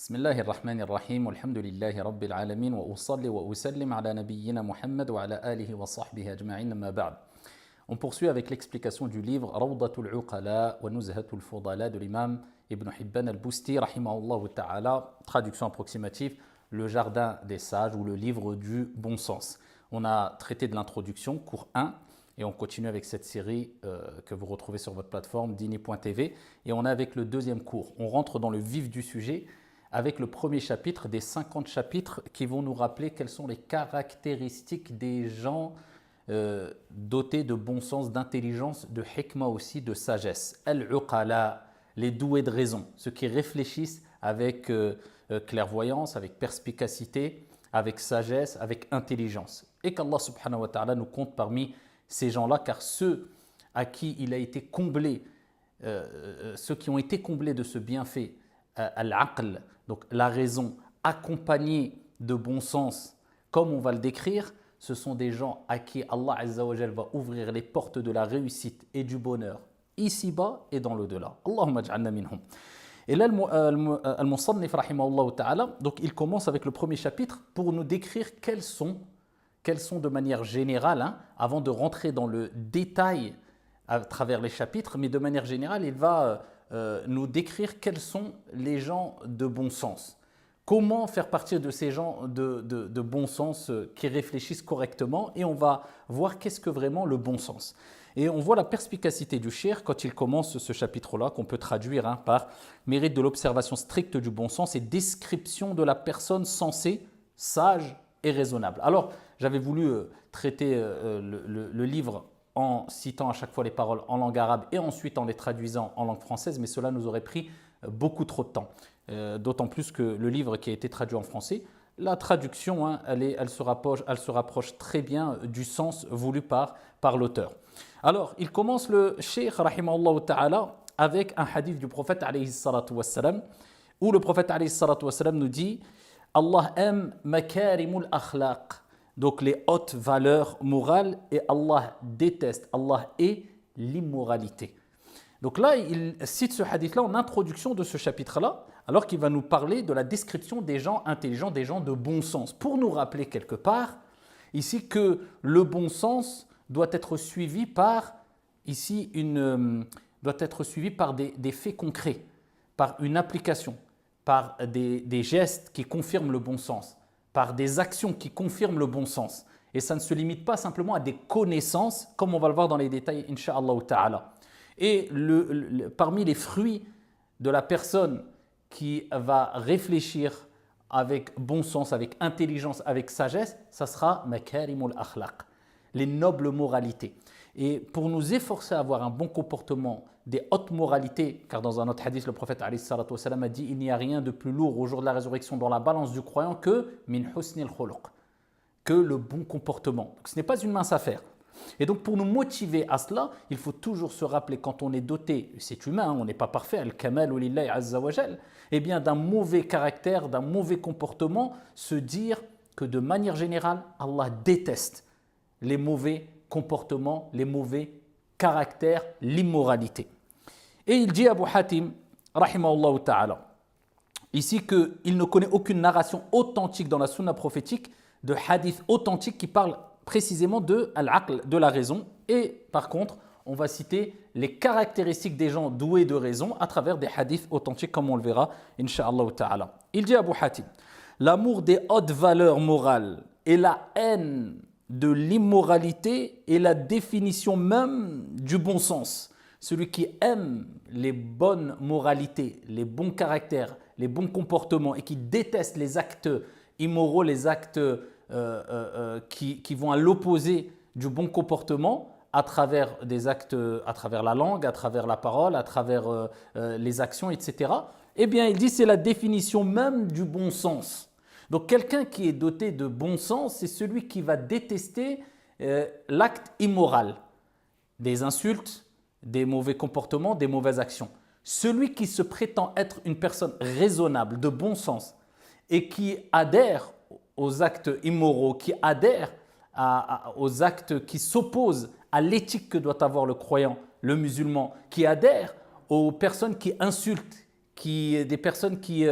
بسم الله الرحمن الرحيم والحمد لله رب العالمين وأصلي وأسلم على نبينا محمد وعلى آله وصحبه أجمعين أما بعد. On poursuit avec l'explication du livre Rawdatul Uqala wa Nuzhatul Fudala de l'imam Ibn Hibban al-Busti rahimahullah ta'ala, traduction approximative, le jardin des sages ou le livre du bon sens. On a traité de l'introduction, cours 1, et on continue avec cette série que vous retrouvez sur votre plateforme dini.tv, et on est avec le deuxième cours. On rentre dans le vif du sujet avec le premier chapitre des 50 chapitres qui vont nous rappeler quelles sont les caractéristiques des gens dotés de bon sens, d'intelligence, de hikmah aussi, de sagesse. Al-uqala, les doués de raison, ceux qui réfléchissent avec clairvoyance, avec perspicacité, avec sagesse, avec intelligence. Et qu'Allah subhanahu wa ta'ala nous compte parmi ces gens-là, car ceux à qui il a été comblé, ceux qui ont été comblés de ce bienfait, al-aql, donc la raison, accompagnée de bon sens, comme on va le décrire, ce sont des gens à qui Allah Azza wa Jal va ouvrir les portes de la réussite et du bonheur, ici-bas et dans l'au-delà. Allahumma ij'alna minhum. Et là, al-Musannif rahimahullah ta'ala, donc il commence avec le premier chapitre pour nous décrire quels sont de manière générale, avant de rentrer dans le détail à travers les chapitres, mais de manière générale, il va nous décrire quels sont les gens de bon sens. Comment faire partie de ces gens de bon sens qui réfléchissent correctement, et on va voir qu'est-ce que vraiment le bon sens. Et on voit la perspicacité du cheikh quand il commence ce chapitre-là, qu'on peut traduire par mérite de l'observation stricte du bon sens et description de la personne sensée, sage et raisonnable. Alors, j'avais voulu traiter le livre en citant à chaque fois les paroles en langue arabe et ensuite en les traduisant en langue française, mais cela nous aurait pris beaucoup trop de temps. D'autant plus que le livre qui a été traduit en français, la traduction, elle se rapproche très bien du sens voulu par l'auteur. Alors, il commence le Cheikh rahimahullah ta'ala avec un hadith du prophète alayhi salatu wassalam, où le prophète alayhi salatu wassalam nous dit « Allah aime makarimul akhlaq » donc les hautes valeurs morales, et Allah déteste, Allah est l'immoralité. Donc là, il cite ce hadith-là en introduction de ce chapitre-là, alors qu'il va nous parler de la description des gens intelligents, des gens de bon sens, pour nous rappeler quelque part ici que le bon sens doit être suivi par des faits concrets, par une application, par des gestes qui confirment le bon sens, par des actions qui confirment le bon sens. Et ça ne se limite pas simplement à des connaissances, comme on va le voir dans les détails, incha'Allah ta'ala. Et parmi les fruits de la personne qui va réfléchir avec bon sens, avec intelligence, avec sagesse, ça sera makarimul akhlaq, les nobles moralités. Et pour nous efforcer à avoir un bon comportement, des hautes moralités, car dans un autre hadith, le prophète alayhi salatu wassalam a dit « Il n'y a rien de plus lourd au jour de la résurrection dans la balance du croyant que min husnil khuluq », que le bon comportement. Donc, ce n'est pas une mince affaire. Et donc, pour nous motiver à cela, il faut toujours se rappeler, quand on est doté, c'est humain, on n'est pas parfait, al-kamal lillahi azza wa jal, eh bien d'un mauvais caractère, d'un mauvais comportement, se dire que de manière générale, Allah déteste les mauvais comportements, les mauvais caractères, l'immoralité. Et il dit à Abu Hatim, rahimahullah ta'ala, ici qu'il ne connaît aucune narration authentique dans la sunna prophétique, de hadith authentique qui parle précisément de al-aql, de la raison. Et par contre, on va citer les caractéristiques des gens doués de raison à travers des hadiths authentiques, comme on le verra, incha'Allah ta'ala. Il dit à Abu Hatim, l'amour des hautes valeurs morales et la haine de l'immoralité est la définition même du bon sens. Celui qui aime les bonnes moralités, les bons caractères, les bons comportements et qui déteste les actes immoraux, les actes qui vont à l'opposé du bon comportement à travers des actes, à travers la langue, à travers la parole, à travers les actions, etc. Eh bien, il dit c'est la définition même du bon sens. Donc, quelqu'un qui est doté de bon sens, c'est celui qui va détester l'acte immoral, des insultes, des mauvais comportements, des mauvaises actions. Celui qui se prétend être une personne raisonnable, de bon sens, et qui adhère aux actes immoraux, qui adhère aux actes qui s'opposent à l'éthique que doit avoir le croyant, le musulman, qui adhère aux personnes qui insultent, des personnes qui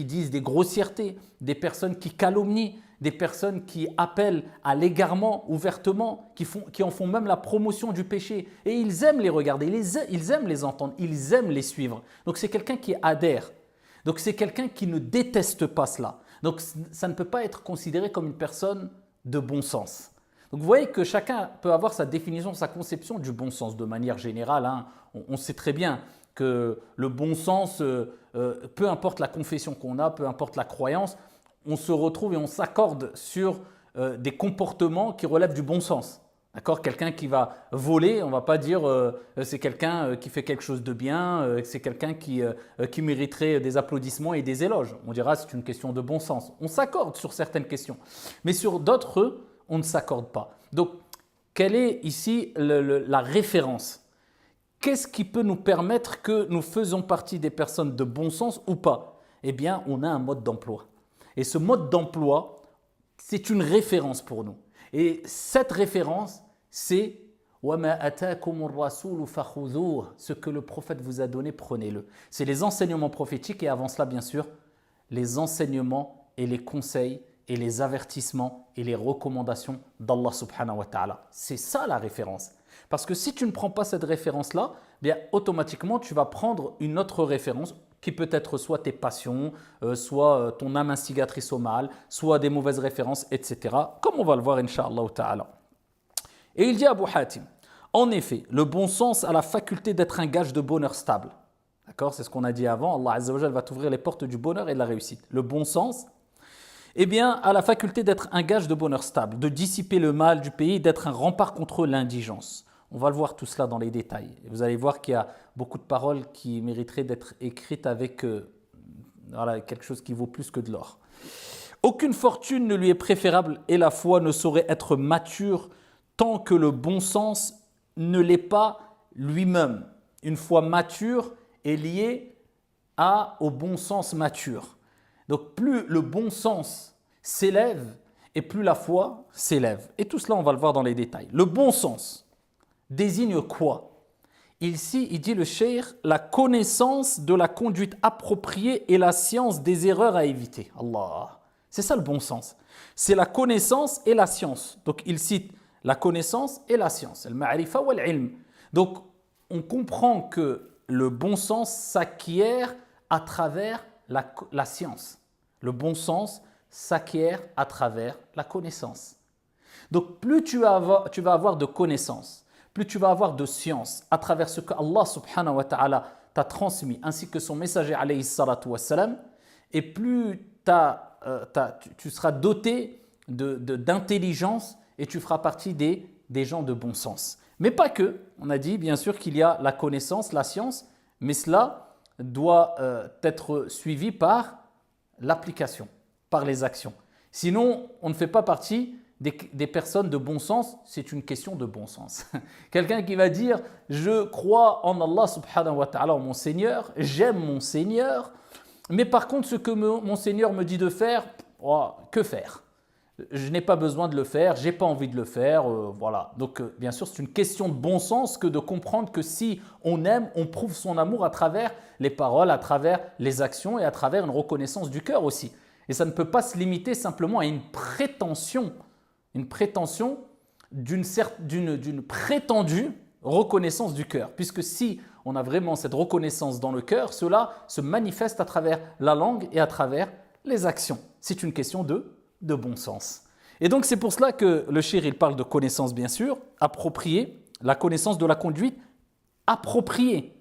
disent des grossièretés, des personnes qui calomnient, des personnes qui appellent à l'égarement ouvertement, qui en font même la promotion du péché. Et ils aiment les regarder, ils aiment les entendre, ils aiment les suivre. Donc c'est quelqu'un qui adhère. Donc c'est quelqu'un qui ne déteste pas cela. Donc ça ne peut pas être considéré comme une personne de bon sens. Donc vous voyez que chacun peut avoir sa définition, sa conception du bon sens de manière générale. Hein. On sait très bien que le bon sens, peu importe la confession qu'on a, peu importe la croyance, on se retrouve et on s'accorde sur des comportements qui relèvent du bon sens. D'accord ? Quelqu'un qui va voler, on ne va pas dire c'est quelqu'un qui fait quelque chose de bien, c'est quelqu'un qui mériterait des applaudissements et des éloges. On dira c'est une question de bon sens. On s'accorde sur certaines questions, mais sur d'autres, on ne s'accorde pas. Donc, quelle est ici la référence ? Qu'est-ce qui peut nous permettre que nous faisons partie des personnes de bon sens ou pas ? Eh bien, on a un mode d'emploi. Et ce mode d'emploi, c'est une référence pour nous. Et cette référence, c'est « وَمَا أَتَاكُمُ الرَّسُولُ فَخُذُوهُ » Ce que le prophète vous a donné, prenez-le. C'est les enseignements prophétiques et avant cela, bien sûr, les enseignements et les conseils et les avertissements et les recommandations d'Allah subhanahu wa ta'ala. C'est ça la référence. Parce que si tu ne prends pas cette référence-là, bien automatiquement tu vas prendre une autre référence qui peut être soit tes passions, soit ton âme instigatrice au mal, soit des mauvaises références, etc. Comme on va le voir, incha'Allah ta'ala. Et il dit à Abu Hatim, en effet, le bon sens a la faculté d'être un gage de bonheur stable. D'accord ? C'est ce qu'on a dit avant. Allah Azza wa Jal va t'ouvrir les portes du bonheur et de la réussite. Le bon sens, eh bien, a la faculté d'être un gage de bonheur stable, de dissiper le mal du pays, d'être un rempart contre l'indigence. On va le voir tout cela dans les détails. Et vous allez voir qu'il y a beaucoup de paroles qui mériteraient d'être écrites avec quelque chose qui vaut plus que de l'or. Aucune fortune ne lui est préférable et la foi ne saurait être mature tant que le bon sens ne l'est pas lui-même. Une foi mature est liée au bon sens mature. Donc plus le bon sens s'élève et plus la foi s'élève. Et tout cela, on va le voir dans les détails. Le bon sens désigne quoi ? Ici, il dit le cheikh, la connaissance de la conduite appropriée et la science des erreurs à éviter. Allah, c'est ça le bon sens. C'est la connaissance et la science. Donc il cite la connaissance et la science. Al-ma'rifa wal-ilm. Donc on comprend que le bon sens s'acquiert à travers la science. Le bon sens s'acquiert à travers la connaissance. Donc plus tu vas avoir de connaissances, plus tu vas avoir de science à travers ce que Allah subhanahu wa ta'ala t'a transmis, ainsi que son messager alayhi salatu wassalam, et plus tu seras doté d'intelligence et tu feras partie des gens de bon sens. Mais pas que, on a dit bien sûr qu'il y a la connaissance, la science, mais cela doit être suivi par l'application, par les actions. Sinon, on ne fait pas partie des personnes de bon sens, c'est une question de bon sens. Quelqu'un qui va dire « Je crois en Allah subhanahu wa ta'ala, en mon Seigneur, j'aime mon Seigneur, mais par contre ce que mon Seigneur me dit de faire, que faire ? Je n'ai pas besoin de le faire, je n'ai pas envie de le faire, voilà. » Donc bien sûr, c'est une question de bon sens que de comprendre que si on aime, on prouve son amour à travers les paroles, à travers les actions et à travers une reconnaissance du cœur aussi. Et ça ne peut pas se limiter simplement à une prétention d'une prétendue reconnaissance du cœur. Puisque si on a vraiment cette reconnaissance dans le cœur, cela se manifeste à travers la langue et à travers les actions. C'est une question de bon sens. Et donc c'est pour cela que le cheikh il parle de connaissance bien sûr, appropriée, la connaissance de la conduite appropriée,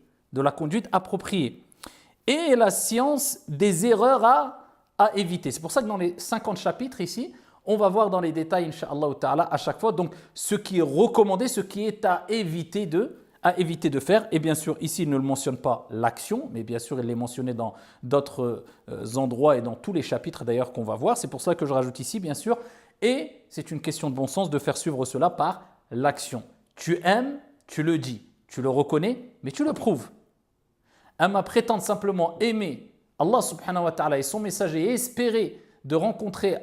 et la science des erreurs à éviter. C'est pour ça que dans les 50 chapitres ici, on va voir dans les détails, incha'Allah ta'ala, à chaque fois, donc ce qui est recommandé, ce qui est à éviter de faire. Et bien sûr, ici, il ne le mentionne pas l'action, mais bien sûr, il l'est mentionné dans d'autres endroits et dans tous les chapitres d'ailleurs qu'on va voir. C'est pour ça que je rajoute ici, bien sûr. Et c'est une question de bon sens de faire suivre cela par l'action. Tu aimes, tu le dis, tu le reconnais, mais tu le prouves. Ama prétendre simplement aimer Allah subhanahu wa ta'ala et son messager et espérer de rencontrer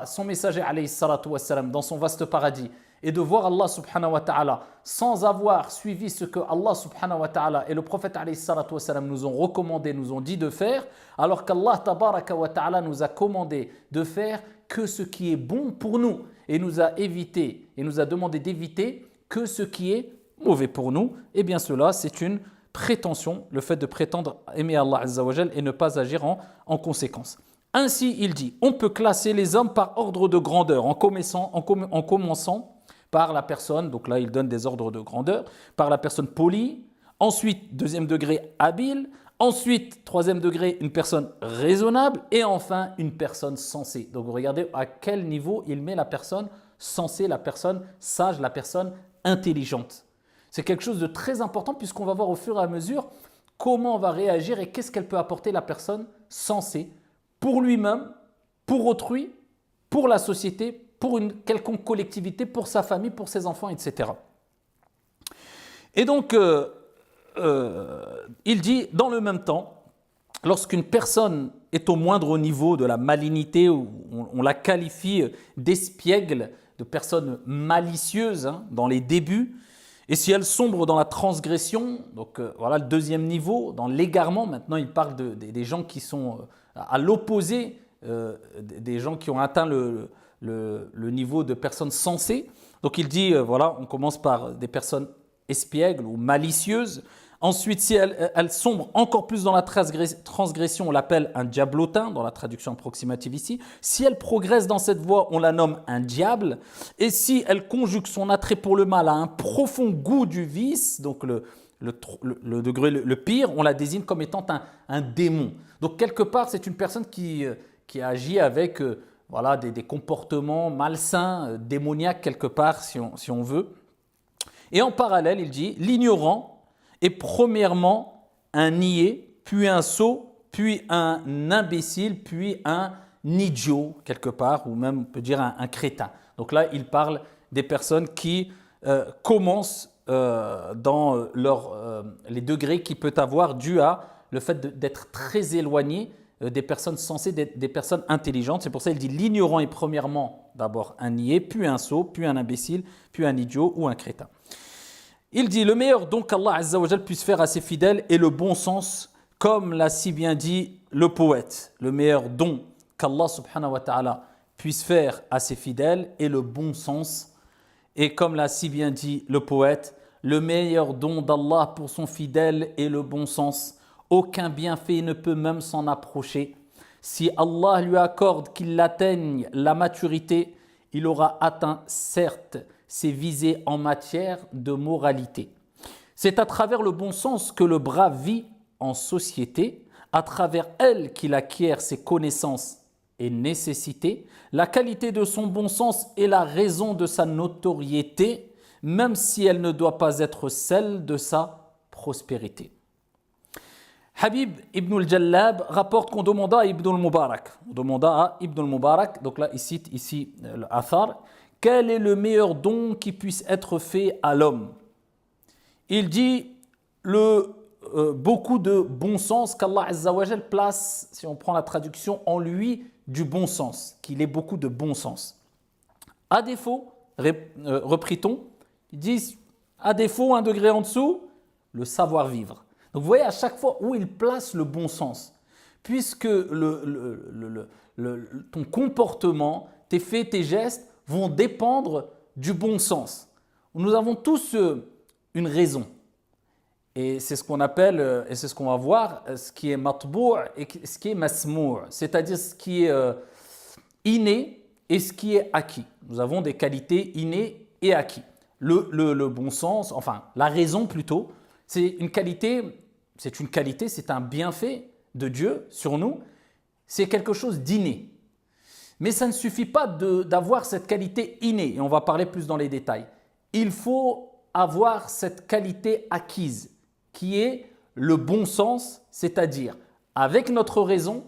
son messager alayhi salatu wassalam dans son vaste paradis et de voir Allah subhanahu wa ta'ala sans avoir suivi ce que Allah subhanahu wa ta'ala et le prophète alayhi salatu wa salam nous ont recommandé, nous ont dit de faire, alors qu'Allah tabaraka wa ta'ala nous a commandé de faire que ce qui est bon pour nous et nous a évité et nous a demandé d'éviter que ce qui est mauvais pour nous. Eh bien cela c'est une prétention, le fait de prétendre aimer Allah azza wa jal et ne pas agir en conséquence. Ainsi il dit, on peut classer les hommes par ordre de grandeur en commençant par la personne, donc là il donne des ordres de grandeur, par la personne polie, ensuite deuxième degré habile, ensuite troisième degré une personne raisonnable et enfin une personne sensée. Donc regardez à quel niveau il met la personne sensée, la personne sage, la personne intelligente. C'est quelque chose de très important puisqu'on va voir au fur et à mesure comment on va réagir et qu'est-ce qu'elle peut apporter la personne sensée pour lui-même, pour autrui, pour la société, pour une quelconque collectivité, pour sa famille, pour ses enfants, etc. Et donc, il dit, dans le même temps, lorsqu'une personne est au moindre niveau de la malignité, ou on la qualifie d'espiègle, de personne malicieuse dans les débuts, et si elle sombre dans la transgression, donc voilà le deuxième niveau, dans l'égarement, maintenant il parle des gens qui sont à l'opposé, des gens qui ont atteint le niveau de personnes sensées. Donc il dit, voilà, on commence par des personnes espiègles ou malicieuses. Ensuite, si elle sombre encore plus dans la transgression, on l'appelle un diablotin, dans la traduction approximative ici. Si elle progresse dans cette voie, on la nomme un diable. Et si elle conjugue son attrait pour le mal à un profond goût du vice, donc le degré le pire, on la désigne comme étant un démon. Donc quelque part, c'est une personne qui agit avec voilà, des comportements malsains, démoniaques quelque part, si on veut. Et en parallèle, il dit, l'ignorant est premièrement un niais, puis un sot, puis un imbécile, puis un idiot quelque part, ou même on peut dire un crétin. Donc là, il parle des personnes qui commencent dans les degrés qu'il peut avoir dû à le fait d'être très éloigné des personnes sensées, des personnes intelligentes. C'est pour ça qu'il dit l'ignorant est premièrement d'abord un niais, puis un sot, puis un imbécile, puis un idiot ou un crétin. Il dit le meilleur don qu'Allah Azza wa Jal puisse faire à ses fidèles est le bon sens, comme l'a si bien dit le poète. Le meilleur don qu'Allah subhanahu wa ta'ala puisse faire à ses fidèles est le bon sens. Et comme l'a si bien dit le poète, le meilleur don d'Allah pour son fidèle est le bon sens. Aucun bienfait ne peut même s'en approcher. Si Allah lui accorde qu'il atteigne la maturité, il aura atteint certes ses visées en matière de moralité. C'est à travers le bon sens que le brave vit en société, à travers elle qu'il acquiert ses connaissances et nécessités. La qualité de son bon sens est la raison de sa notoriété, même si elle ne doit pas être celle de sa prospérité. Habib ibn al-Jallab rapporte qu'on demanda à Ibn al-Mubarak. On demanda à Ibn al-Mubarak, donc là il cite ici l'Athar, quel est le meilleur don qui puisse être fait à l'homme? Il dit beaucoup de bon sens qu'Allah Azza wa Jal place, si on prend la traduction, en lui du bon sens, qu'il ait beaucoup de bon sens. À défaut, reprit-on, ils disent, à défaut, un degré en dessous, le savoir-vivre. Donc vous voyez à chaque fois où il place le bon sens, puisque ton comportement, tes faits, tes gestes vont dépendre du bon sens. Nous avons tous une raison. Et c'est ce qu'on appelle, et c'est ce qu'on va voir, ce qui est matbou' et ce qui est masmou', c'est-à-dire ce qui est inné et ce qui est acquis. Nous avons des qualités innées et acquis. Le bon sens, enfin la raison plutôt, c'est une qualité, c'est un bienfait de Dieu sur nous, c'est quelque chose d'inné. Mais ça ne suffit pas d'avoir cette qualité innée, et on va parler plus dans les détails. Il faut avoir cette qualité acquise, qui est le bon sens, c'est-à-dire avec notre raison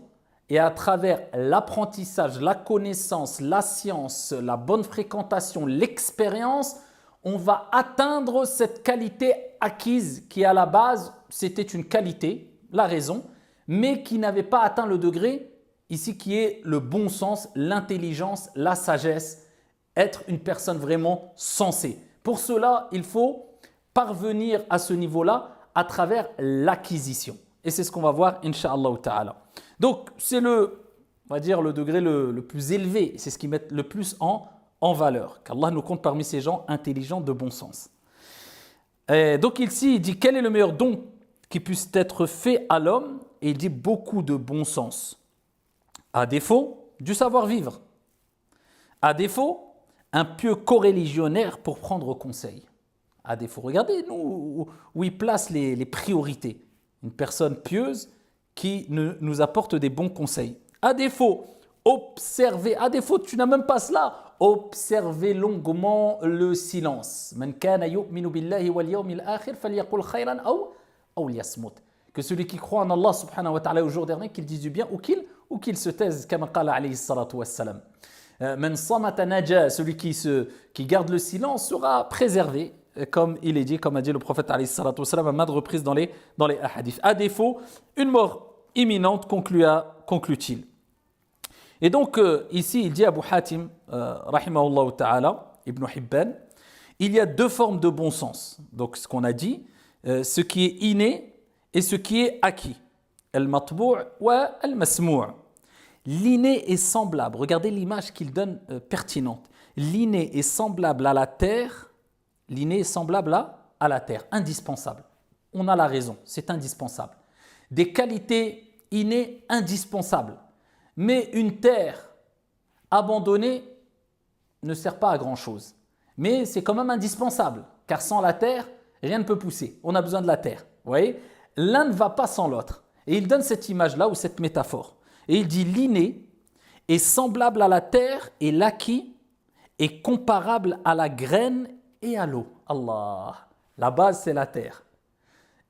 et à travers l'apprentissage, la connaissance, la science, la bonne fréquentation, l'expérience, on va atteindre cette qualité acquise qui à la base, c'était une qualité, la raison, mais qui n'avait pas atteint le degré ici qui est le bon sens, l'intelligence, la sagesse être une personne vraiment sensée. Pour cela, il faut parvenir à ce niveau-là à travers l'acquisition. Et c'est ce qu'on va voir, Inch'Allah ta'ala. Donc, c'est on va dire, le degré le plus élevé. C'est ce qui met le plus en valeur. Qu'Allah nous compte parmi ces gens intelligents de bon sens. Et donc ici, il dit, quel est le meilleur don qui puisse être fait à l'homme? Et il dit beaucoup de bon sens. À défaut, du savoir-vivre. À défaut, un pieux coreligionnaire pour prendre conseil. À défaut, regardez nous où il place les priorités. Une personne pieuse qui nous apporte des bons conseils. À défaut, observez. À défaut, tu n'as même pas cela. Observez longuement le silence. Man kana yu'minu billahi wal yawmil akhir falyaqul khayran aw liyasmut. Que celui qui croit en Allah subhanahu wa ta'ala au jour dernier, qu'il dise du bien ou qu'il se taise, comme qala alayhi salatu wassalam. Man samata naja, celui qui garde le silence sera préservé, comme il est dit, comme a dit le prophète alayhi salatu wassalam à maintes reprises dans les hadiths. À défaut, une mort imminente, conclut-il. Et donc, ici, il dit Abu Hatim, rahimahullah ta'ala, Ibn Hibban, il y a deux formes de bon sens. Donc, ce qu'on a dit, ce qui est inné et ce qui est acquis. Al-matbou' wa al-masmou'. L'inné est semblable. Regardez l'image qu'il donne pertinente. L'inné est semblable à la terre. L'inné est semblable à la terre. Indispensable. On a la raison. C'est indispensable. Des qualités innées indispensables. Mais une terre abandonnée ne sert pas à grand-chose. Mais c'est quand même indispensable. Car sans la terre, rien ne peut pousser. On a besoin de la terre. Vous voyez ? L'un ne va pas sans l'autre. Et il donne cette image-là ou cette métaphore. Et il dit l'inné est semblable à la terre et l'acquis est comparable à la graine et à l'eau. Allah, la base c'est la terre.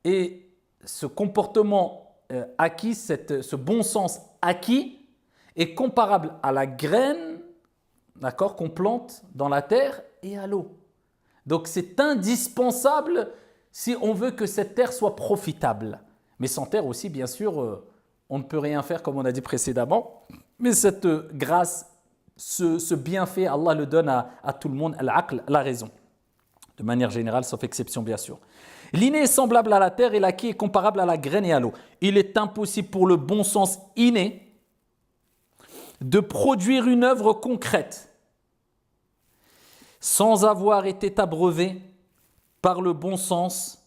Et ce comportement acquis, ce bon sens acquis est comparable à la graine, d'accord, qu'on plante dans la terre et à l'eau. Donc c'est indispensable si on veut que cette terre soit profitable. Mais sans terre aussi, bien sûr, on ne peut rien faire comme on a dit précédemment. Mais cette grâce, ce bienfait, Allah le donne à tout le monde, al-aql, la raison. De manière générale, sauf exception bien sûr. L'inné est semblable à la terre et l'acquis est comparable à la graine et à l'eau. Il est impossible pour le bon sens inné de produire une œuvre concrète sans avoir été abreuvé par le bon sens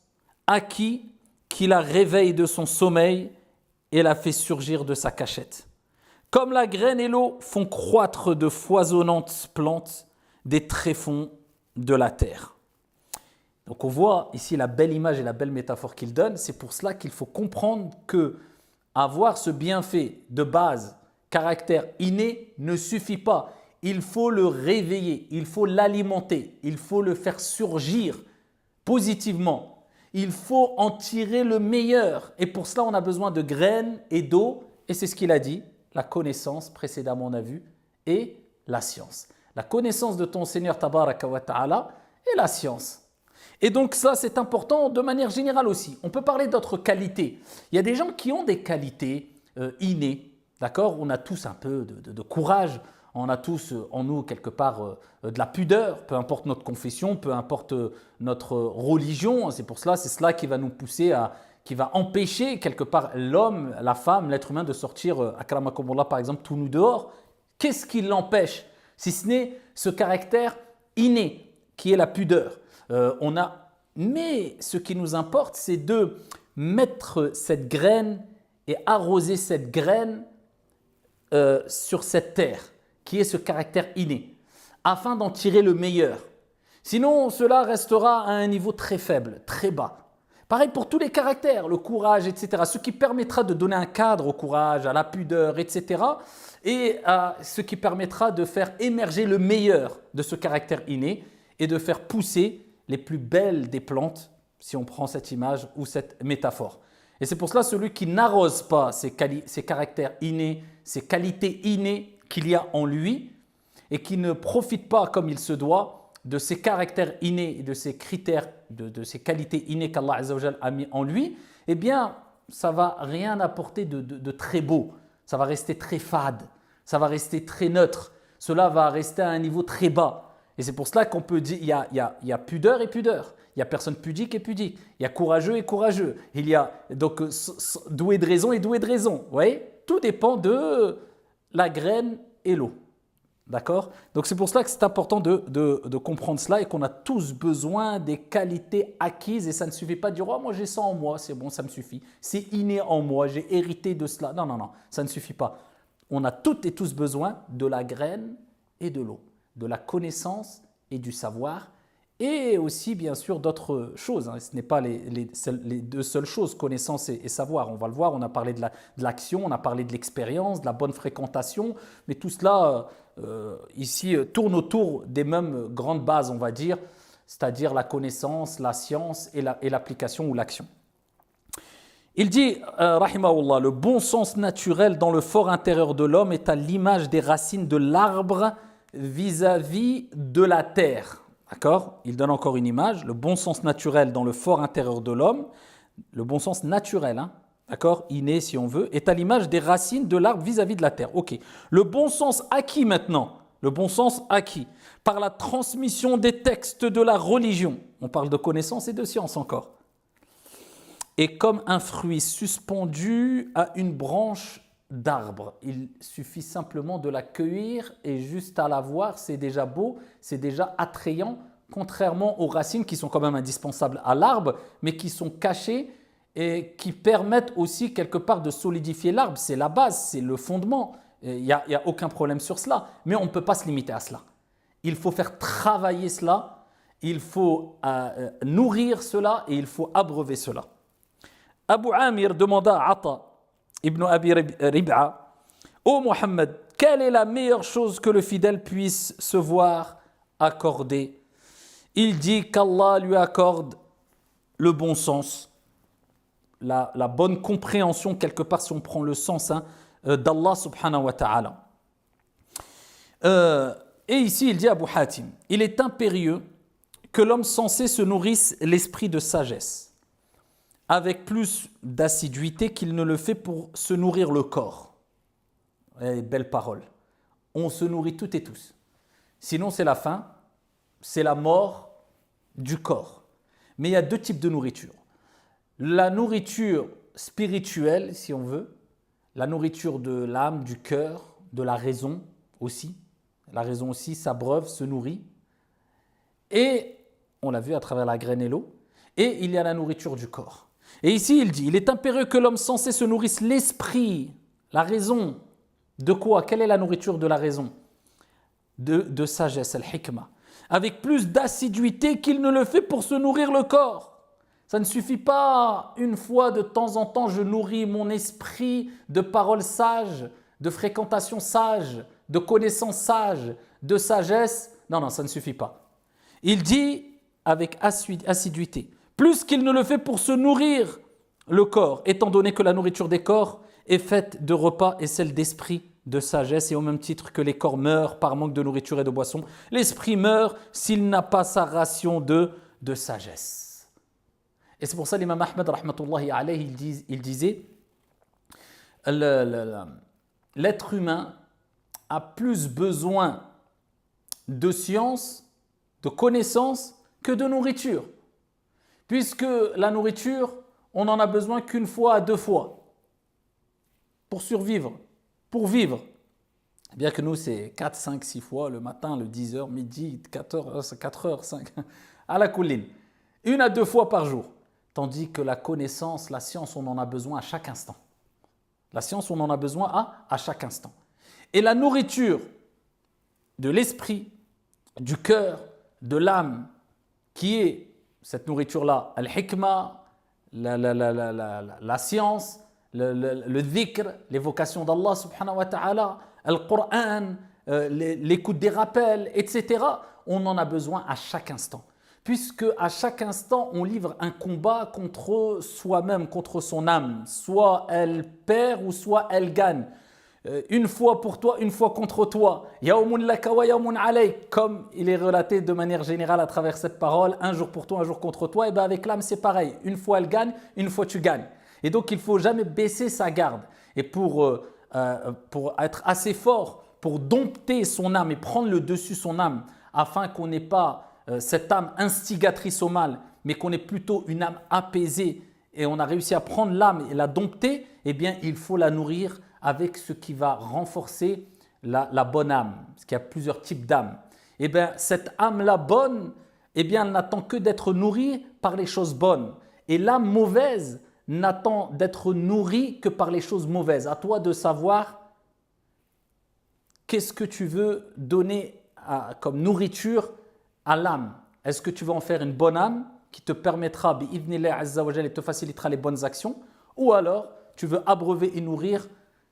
acquis qui la réveille de son sommeil et la fait surgir de sa cachette. Comme la graine et l'eau font croître de foisonnantes plantes des tréfonds de la terre. Donc on voit ici la belle image et la belle métaphore qu'il donne. C'est pour cela qu'il faut comprendre que avoir ce bienfait de base, caractère inné, ne suffit pas. Il faut le réveiller, il faut l'alimenter, il faut le faire surgir positivement. Il faut en tirer le meilleur. Et pour cela, on a besoin de graines et d'eau. Et c'est ce qu'il a dit, la connaissance, précédemment on a vu, et la science. La connaissance de ton Seigneur Tabaraka wa Ta'ala et la science. Et donc ça, c'est important de manière générale aussi. On peut parler d'autres qualités. Il y a des gens qui ont des qualités innées. D'accord ? On a tous un peu de courage. On a tous en nous quelque part de la pudeur, peu importe notre confession, peu importe notre religion. C'est cela qui va nous pousser qui va empêcher quelque part l'homme, la femme, l'être humain de sortir, akramakumullah par exemple, tout nu dehors. Qu'est-ce qui l'empêche si ce n'est ce caractère inné qui est la pudeur? Mais ce qui nous importe, c'est de mettre cette graine et arroser cette graine sur cette terre, qui est ce caractère inné, afin d'en tirer le meilleur. Sinon, cela restera à un niveau très faible, très bas. Pareil pour tous les caractères, le courage, etc. Ce qui permettra de donner un cadre au courage, à la pudeur, etc. Et ce qui permettra de faire émerger le meilleur de ce caractère inné et de faire pousser les plus belles des plantes, si on prend cette image ou cette métaphore. Et c'est pour cela celui qui n'arrose pas ces caractères innés, ces qualités innées qu'il y a en lui et qui ne profite pas comme il se doit de ces caractères innés et de ces critères, de ces qualités innées qu'Allah Azza wa Jal a mis en lui, eh bien, ça ne va rien apporter de très beau. Ça va rester très fade, ça va rester très neutre. Cela va rester à un niveau très bas. Et c'est pour cela qu'on peut dire, il y a pudeur et pudeur. Il y a personne pudique et pudique. Il y a courageux et courageux. Il y a donc doué de raison et doué de raison. Vous voyez? Tout dépend de la graine et l'eau. D'accord? Donc c'est pour cela que c'est important de comprendre cela et qu'on a tous besoin des qualités acquises et ça ne suffit pas de dire « Oh, moi j'ai ça en moi, c'est bon, ça me suffit. C'est inné en moi, j'ai hérité de cela. » Non, non, non, ça ne suffit pas. On a toutes et tous besoin de la graine et de l'eau, de la connaissance et du savoir et aussi bien sûr d'autres choses. Ce n'est pas les deux seules choses, connaissance et savoir. On va le voir, on a parlé de l'action, on a parlé de l'expérience, de la bonne fréquentation, mais tout cela ici tourne autour des mêmes grandes bases, on va dire, c'est-à-dire la connaissance, la science et l'application ou l'action. Il dit, rahimahullah, le bon sens naturel dans le fort intérieur de l'homme est à l'image des racines de l'arbre vis-à-vis de la terre. D'accord? Il donne encore une image. Le bon sens naturel dans le fort intérieur de l'homme, le bon sens naturel, hein, d'accord, inné si on veut, est à l'image des racines de l'arbre vis-à-vis de la terre. Ok. Le bon sens acquis maintenant, le bon sens acquis par la transmission des textes de la religion. On parle de connaissance et de science encore. Et comme un fruit suspendu à une branche d'arbre. Il suffit simplement de la cueillir et juste à la voir, c'est déjà beau, c'est déjà attrayant, contrairement aux racines qui sont quand même indispensables à l'arbre, mais qui sont cachées et qui permettent aussi quelque part de solidifier l'arbre. C'est la base, c'est le fondement. Il n'y a aucun problème sur cela, mais on ne peut pas se limiter à cela. Il faut faire travailler cela, il faut nourrir cela et il faut abreuver cela. Abu Amir demanda à Ata ibn Abi Rib'a, ô Mohammed, quelle est la meilleure chose que le fidèle puisse se voir accorder? Il dit qu'Allah lui accorde le bon sens, la bonne compréhension quelque part si on prend le sens d'Allah subhanahu wa ta'ala. Et ici il dit à Abu Hatim, il est impérieux que l'homme sensé se nourrisse l'esprit de sagesse avec plus d'assiduité qu'il ne le fait pour se nourrir le corps. Belle parole. On se nourrit toutes et tous. Sinon, c'est la faim, c'est la mort du corps. Mais il y a deux types de nourriture. La nourriture spirituelle, si on veut, la nourriture de l'âme, du cœur, de la raison aussi. La raison aussi s'abreuve, se nourrit. Et, on l'a vu à travers la graine et l'eau, et il y a la nourriture du corps. Et ici, il dit, il est impérieux que l'homme sensé se nourrisse l'esprit, la raison. De quoi? Quelle est la nourriture de la raison? De sagesse, al-hikmah. Avec plus d'assiduité qu'il ne le fait pour se nourrir le corps. Ça ne suffit pas, une fois de temps en temps, je nourris mon esprit de paroles sages, de fréquentation sage, de connaissances sages, de sagesse. Non, non, ça ne suffit pas. Il dit avec assiduité. Plus qu'il ne le fait pour se nourrir le corps, étant donné que la nourriture des corps est faite de repas et celle d'esprit de sagesse, et au même titre que les corps meurent par manque de nourriture et de boisson, l'esprit meurt s'il n'a pas sa ration de sagesse. Et c'est pour ça l'imam Ahmed, rahmatullahi alayhi, il disait l'être humain a plus besoin de science, de connaissance que de nourriture. Puisque la nourriture, on n'en a besoin qu'une fois à deux fois pour survivre, pour vivre. Bien que nous, c'est 4, 5, 6 fois le matin, le 10h, midi, 4h, 5, à la couline. Une à deux fois par jour. Tandis que la connaissance, la science, on en a besoin à chaque instant. La science, on en a besoin à chaque instant. Et la nourriture de l'esprit, du cœur, de l'âme, qui est cette nourriture-là, al-hikmah, la science, le dhikr, l'évocation d'Allah subhanahu wa ta'ala, al-Qur'an, l'écoute des rappels, etc. On en a besoin à chaque instant. Puisque à chaque instant, on livre un combat contre soi-même, contre son âme. Soit elle perd ou soit elle gagne. Une fois pour toi, une fois contre toi. Yawmun laka wa yawmun alayk. Comme il est relaté de manière générale à travers cette parole, un jour pour toi, un jour contre toi. Et bien avec l'âme, c'est pareil. Une fois elle gagne, une fois tu gagnes. Et donc il ne faut jamais baisser sa garde. Et pour être assez fort, pour dompter son âme et prendre le dessus son âme afin qu'on n'ait pas cette âme instigatrice au mal, mais qu'on ait plutôt une âme apaisée et on a réussi à prendre l'âme et la dompter, eh bien il faut la nourrir avec ce qui va renforcer la bonne âme, parce qu'il y a plusieurs types d'âmes. Eh bien cette âme-là bonne, eh bien elle n'attend que d'être nourrie par les choses bonnes. Et l'âme mauvaise n'attend d'être nourrie que par les choses mauvaises. À toi de savoir qu'est-ce que tu veux donner comme nourriture à l'âme. Est-ce que tu veux en faire une bonne âme qui te permettra, bi'idhnillah azza wa jalla, et te facilitera les bonnes actions, ou alors tu veux abreuver et nourrir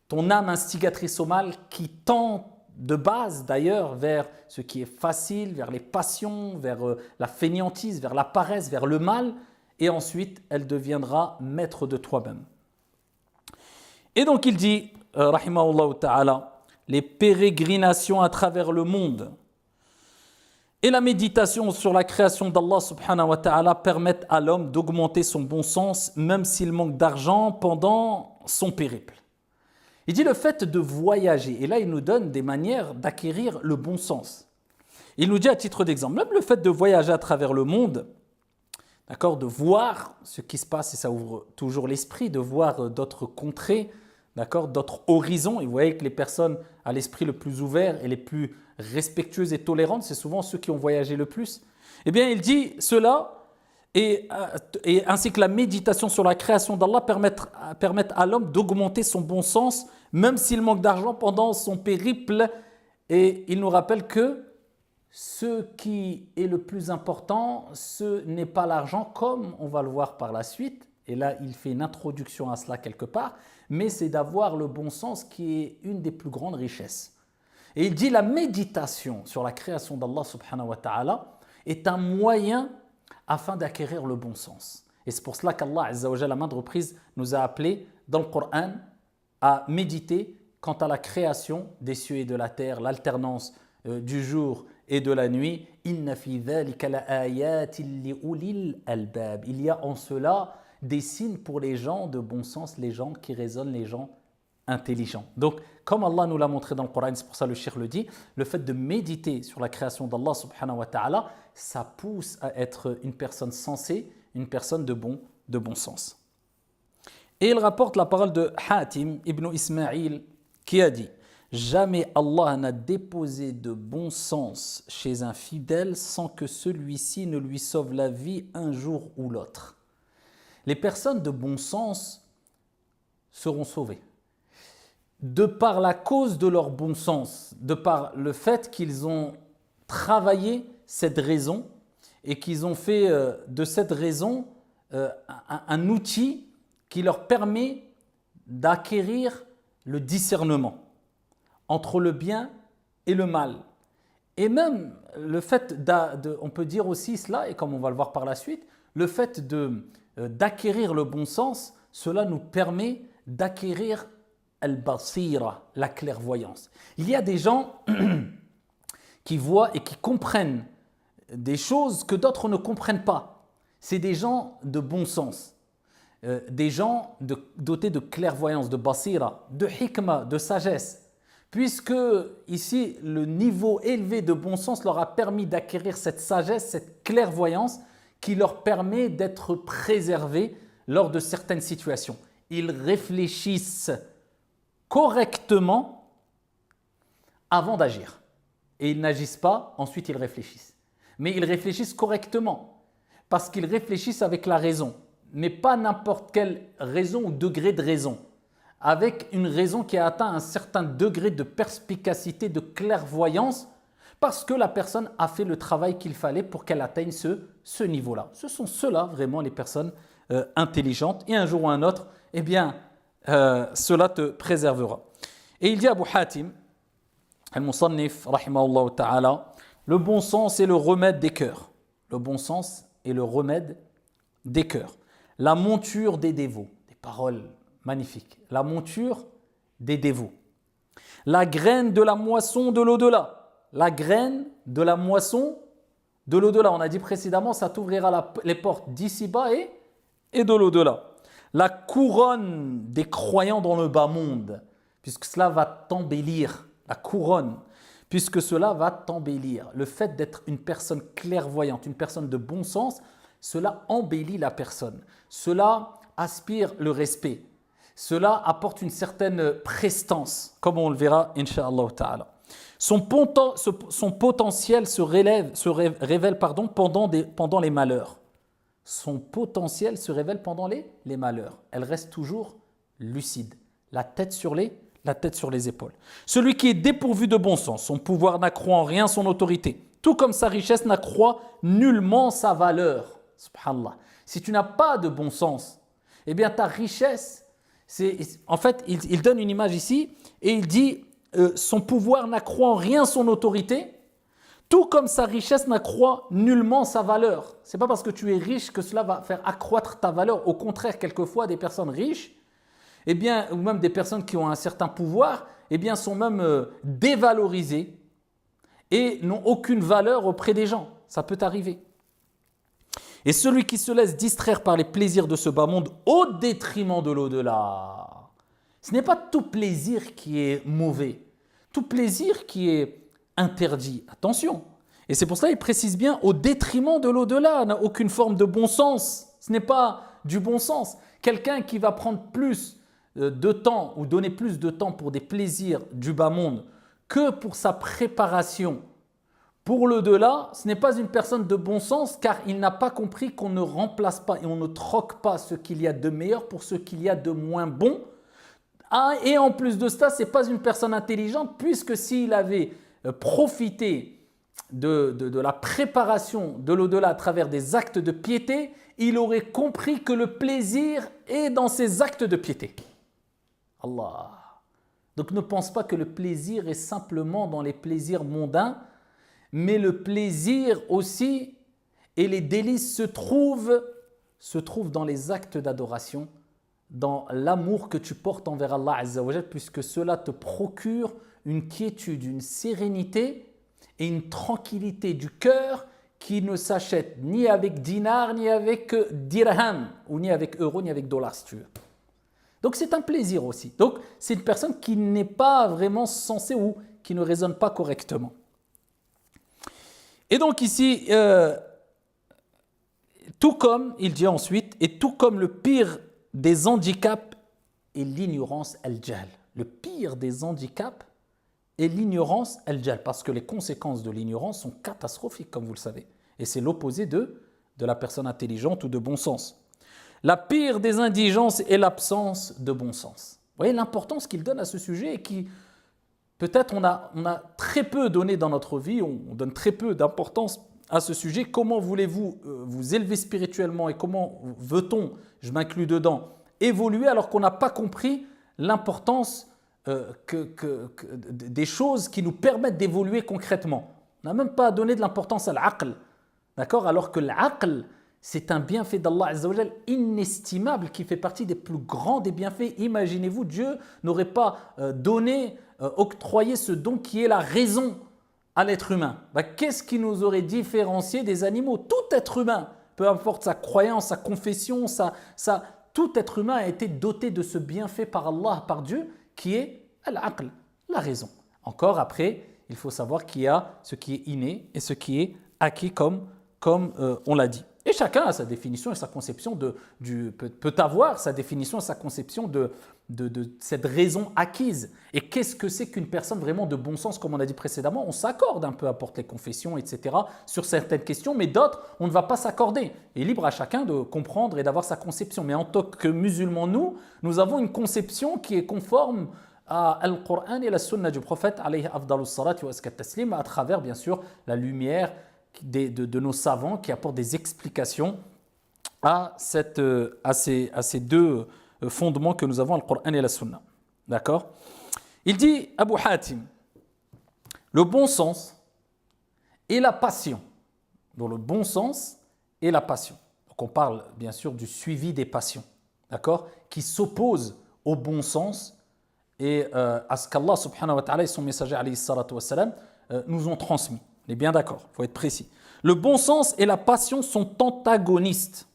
ton âme instigatrice au mal qui tend de base d'ailleurs vers ce qui est facile, vers les passions, vers la fainéantise, vers la paresse, vers le mal, et ensuite elle deviendra maître de toi-même. Et donc il dit, rahimahullah ta'ala, les pérégrinations à travers le monde et la méditation sur la création d'Allah subhanahu wa ta'ala permettent à l'homme d'augmenter son bon sens même s'il manque d'argent pendant son périple. Il dit le fait de voyager, et là il nous donne des manières d'acquérir le bon sens. Il nous dit à titre d'exemple, même le fait de voyager à travers le monde, d'accord, de voir ce qui se passe, et ça ouvre toujours l'esprit, de voir d'autres contrées, d'accord, d'autres horizons. Et vous voyez que les personnes à l'esprit le plus ouvert et les plus respectueuses et tolérantes, c'est souvent ceux qui ont voyagé le plus. Eh bien, il dit cela, et ainsi que la méditation sur la création d'Allah permettent à l'homme d'augmenter son bon sens, même s'il manque d'argent pendant son périple. Et il nous rappelle que ce qui est le plus important, ce n'est pas l'argent, comme on va le voir par la suite. Et là, il fait une introduction à cela quelque part, mais c'est d'avoir le bon sens qui est une des plus grandes richesses. Et il dit la méditation sur la création d'Allah subhanahu wa ta'ala est un moyen afin d'acquérir le bon sens. Et c'est pour cela qu'Allah azza wa jalla à maintes reprises nous a appelés dans le Coran à méditer quant à la création des cieux et de la terre, l'alternance du jour et de la nuit. Inna fi dhalika la ayatin li ulil albab. Il y a en cela des signes pour les gens de bon sens, les gens qui raisonnent, les gens intelligents. Donc, comme Allah nous l'a montré dans le Coran, c'est pour ça le Cheikh le dit, le fait de méditer sur la création d'Allah subhanahu wa ta'ala, ça pousse à être une personne sensée, une personne de bon sens. Et il rapporte la parole de Hatim ibn Ismaïl qui a dit « Jamais Allah n'a déposé de bon sens chez un fidèle sans que celui-ci ne lui sauve la vie un jour ou l'autre. » Les personnes de bon sens seront sauvées. De par la cause de leur bon sens, de par le fait qu'ils ont travaillé cette raison et qu'ils ont fait de cette raison un outil qui leur permet d'acquérir le discernement entre le bien et le mal. Et même le fait, on peut dire aussi cela, et comme on va le voir par la suite, le fait d'acquérir le bon sens, cela nous permet d'acquérir al-basira, la clairvoyance. Il y a des gens qui voient et qui comprennent des choses que d'autres ne comprennent pas. C'est des gens de bon sens, des gens dotés de clairvoyance, de basira, de hikma, de sagesse, puisque ici le niveau élevé de bon sens leur a permis d'acquérir cette sagesse, cette clairvoyance qui leur permet d'être préservés lors de certaines situations. Ils réfléchissent correctement avant d'agir. Et ils n'agissent pas, ensuite ils réfléchissent. Mais ils réfléchissent correctement, parce qu'ils réfléchissent avec la raison, mais pas n'importe quelle raison ou degré de raison, avec une raison qui a atteint un certain degré de perspicacité, de clairvoyance, parce que la personne a fait le travail qu'il fallait pour qu'elle atteigne ce niveau-là. Ce sont ceux-là vraiment les personnes intelligentes, et un jour ou un autre, eh bien, cela te préservera. Et il dit à Abu Hatim, al-Musannif, rahimahullah ta'ala, le bon sens est le remède des cœurs. Le bon sens est le remède des cœurs. La monture des dévots, des paroles magnifiques. La monture des dévots. La graine de la moisson de l'au-delà. La graine de la moisson de l'au-delà. On a dit précédemment, ça t'ouvrira les portes d'ici-bas et de l'au-delà. La couronne des croyants dans le bas monde, puisque cela va t'embellir, la couronne, puisque cela va t'embellir. Le fait d'être une personne clairvoyante, une personne de bon sens, cela embellit la personne. Cela aspire le respect. Cela apporte une certaine prestance, comme on le verra, Inch'Allah Ta'ala. Son potentiel se révèle pendant les malheurs. Son potentiel se révèle pendant les malheurs. Elle reste toujours lucide, la tête sur les épaules. Celui qui est dépourvu de bon sens, son pouvoir n'accroît en rien son autorité, tout comme sa richesse n'accroît nullement sa valeur. Subhanallah. Si tu n'as pas de bon sens, eh bien ta richesse, en fait, il donne une image ici et il dit son pouvoir n'accroît en rien son autorité, tout comme sa richesse n'accroît nullement sa valeur. Ce n'est pas parce que tu es riche que cela va faire accroître ta valeur. Au contraire, quelquefois, des personnes riches, eh bien, ou même des personnes qui ont un certain pouvoir, eh bien, sont même dévalorisées et n'ont aucune valeur auprès des gens. Ça peut arriver. Et celui qui se laisse distraire par les plaisirs de ce bas monde au détriment de l'au-delà. Ce n'est pas tout plaisir qui est mauvais, tout plaisir qui est interdit. Attention. Et c'est pour ça qu'il précise bien au détriment de l'au-delà, n'a aucune forme de bon sens. Ce n'est pas du bon sens. Quelqu'un qui va prendre plus de temps ou donner plus de temps pour des plaisirs du bas monde que pour sa préparation pour l'au-delà, ce n'est pas une personne de bon sens car il n'a pas compris qu'on ne remplace pas et on ne troque pas ce qu'il y a de meilleur pour ce qu'il y a de moins bon. Ah, et en plus de ça, ce n'est pas une personne intelligente puisque s'il avait profité de la préparation de l'au-delà à travers des actes de piété, il aurait compris que le plaisir est dans ces actes de piété. Allah. Donc ne pense pas que le plaisir est simplement dans les plaisirs mondains, mais le plaisir aussi et les délices se trouvent dans les actes d'adoration, dans l'amour que tu portes envers Allah Azza wa Jal, puisque cela te procure une quiétude, une sérénité et une tranquillité du cœur qui ne s'achète ni avec dinar, ni avec dirham, ou ni avec euro, ni avec dollar si tu veux. Donc c'est un plaisir aussi. Donc c'est une personne qui n'est pas vraiment sensée ou qui ne raisonne pas correctement. Et donc ici, tout comme, il dit ensuite, et tout comme le pire des handicaps est l'ignorance al-jahl. Le pire des handicaps est l'ignorance al-jahl, parce que les conséquences de l'ignorance sont catastrophiques, comme vous le savez. Et c'est l'opposé de la personne intelligente ou de bon sens. La pire des indigences est l'absence de bon sens. Vous voyez l'importance qu'il donne à ce sujet et qui, peut-être on a très peu donné dans notre vie, on donne très peu d'importance à ce sujet. Comment voulez-vous vous élever spirituellement et comment veut-on, je m'inclus dedans, évoluer alors qu'on n'a pas compris l'importance des choses qui nous permettent d'évoluer concrètement. On n'a même pas donné de l'importance à l'aql, d'accord, alors que l'aql, c'est un bienfait d'Allah Azza wa Jal inestimable qui fait partie des plus grands des bienfaits. Imaginez-vous, Dieu n'aurait pas octroyé ce don qui est la raison à l'être humain. Qu'est-ce qui nous aurait différencié des animaux? Tout être humain, peu importe sa croyance, sa confession, tout être humain a été doté de ce bienfait par Allah, par Dieu, qui est al-aql, la raison. Encore après, il faut savoir qu'il y a ce qui est inné et ce qui est acquis comme on l'a dit. Et chacun a sa définition et sa conception peut avoir sa définition et sa conception de cette raison acquise. Et qu'est-ce que c'est qu'une personne vraiment de bon sens, comme on a dit précédemment? On s'accorde un peu, importe les confessions, etc., sur certaines questions, mais d'autres, on ne va pas s'accorder. Et libre à chacun de comprendre et d'avoir sa conception. Mais en tant que musulmans, nous avons une conception qui est conforme à Al-Qur'an et la sunna du prophète, alayhi afdalus salat wa askat taslim, à travers, bien sûr, la lumière de nos savants qui apportent des explications à ces deux fondements que nous avons, le Coran et la Sunna. D'accord? Il dit, Abu Hatim, le bon sens et la passion. Donc le bon sens et la passion. Donc on parle bien sûr du suivi des passions, d'accord? Qui s'oppose au bon sens et à ce qu'Allah subhanahu wa ta'ala et son messager alayhi salatu wa salam nous ont transmis. On est bien d'accord, il faut être précis. Le bon sens et la passion sont antagonistes.